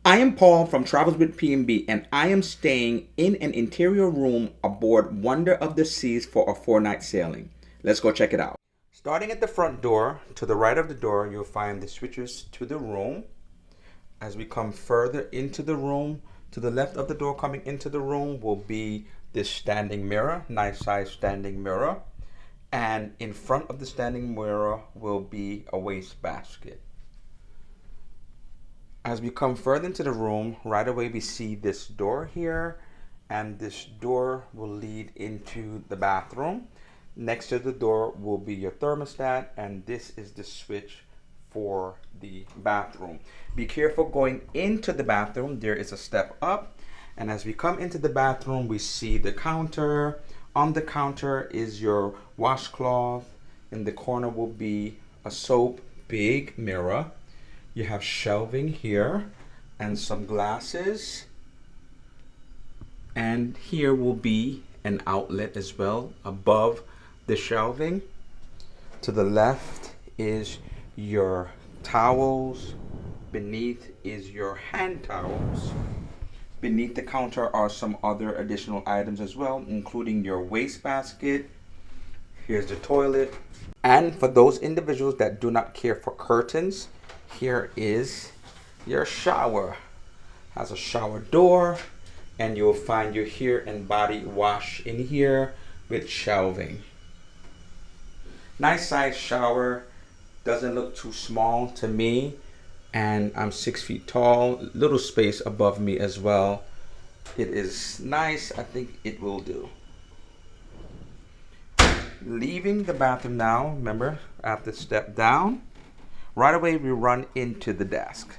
I am Paul from Travels with PMB, and I am staying in an interior room aboard Wonder of the Seas for a 4-night sailing. Let's go check it out. Starting at the front door, to the right of the door, you'll find the switches to the room. As we come further into the room, to the left of the door coming into the room will be this standing mirror, nice size standing mirror. And in front of the standing mirror will be a wastebasket. As we come further into the room, right away we see this door here, and this door will lead into the bathroom. Next to the door will be your thermostat, and this is the switch for the bathroom. Be careful going into the bathroom. There is a step up, and as we come into the bathroom, we see the counter. On the counter is your washcloth. In the corner will be a soap, big mirror. You have shelving here and some glasses. And here will be an outlet as well above the shelving. To the left is your towels. Beneath is your hand towels. Beneath the counter are some other additional items as well, including your wastebasket. Here's the toilet. And for those individuals that do not care for curtains, here is your shower. Has a shower door, and you'll find your hair and body wash in here with shelving. Nice size shower. Doesn't look too small to me, and I'm 6 feet tall. Little space above me as well. It is nice. I think it will do. Leaving the bathroom now, remember, I have to step down. Right away we run into the desk.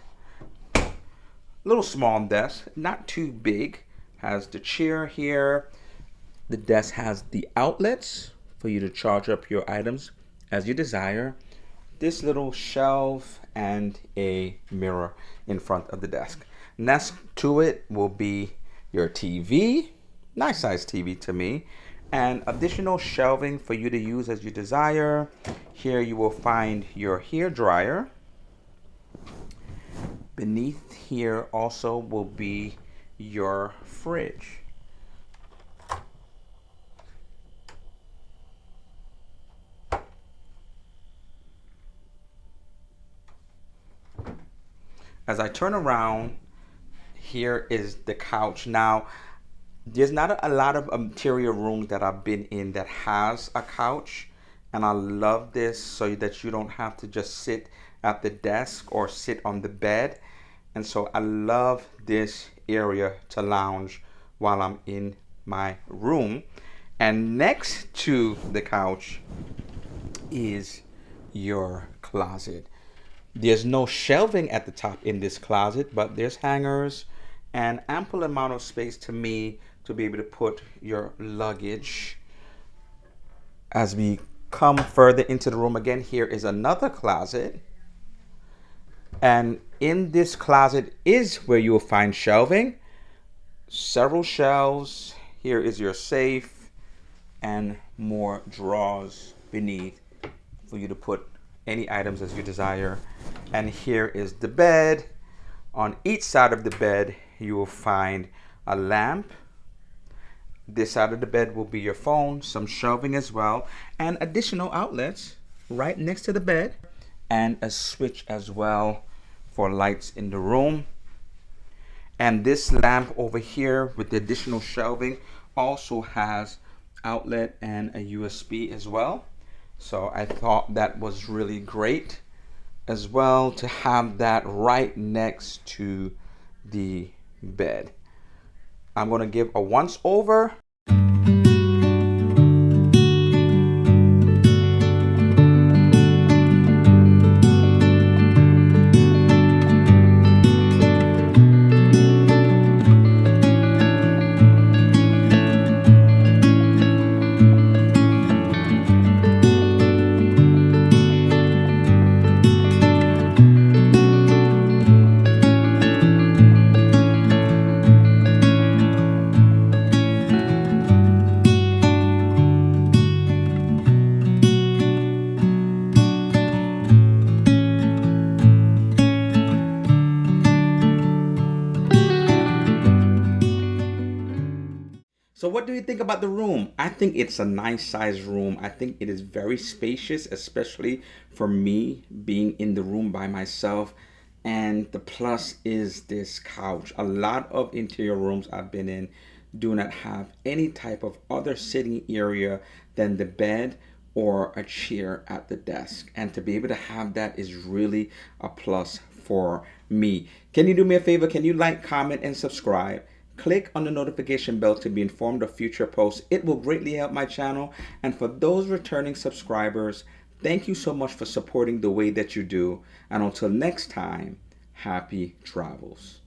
Little small desk, not too big. Has the chair here. The desk has the outlets for you to charge up your items as you desire. This little shelf and a mirror in front of the desk. Next to it will be your TV. Nice size TV to me. And additional shelving for you to use as you desire. Here you will find your hair dryer. Beneath here also will be your fridge. As I turn around, here is the couch. Now, there's not a lot of interior rooms that I've been in that has a couch, and I love this so that you don't have to just sit at the desk or sit on the bed. And so I love this area to lounge while I'm in my room. And next to the couch is your closet. There's no shelving at the top in this closet, but there's hangers and ample amount of space to me to be able to put your luggage. As we come further into the room again, here is another closet. And in this closet is where you will find shelving. Several shelves. Here is your safe and more drawers beneath for you to put any items as you desire. And here is the bed. On each side of the bed, you will find a lamp. This side of the bed will be your phone, some shelving as well, and additional outlets right next to the bed, and a switch as well for lights in the room. And this lamp over here with the additional shelving also has outlet and a USB as well. So I thought that was really great as well to have that right next to the bed. I'm going to give a once over. So what do you think about the room? I think it's a nice size room. I think it is very spacious, especially for me being in the room by myself. And the plus is this couch. A lot of interior rooms I've been in do not have any type of other sitting area than the bed or a chair at the desk. And to be able to have that is really a plus for me. Can you do me a favor? Can you like, comment, and subscribe? Click on the notification bell to be informed of future posts. It will greatly help my channel. And for those returning subscribers, thank you so much for supporting the way that you do. And until next time, happy travels.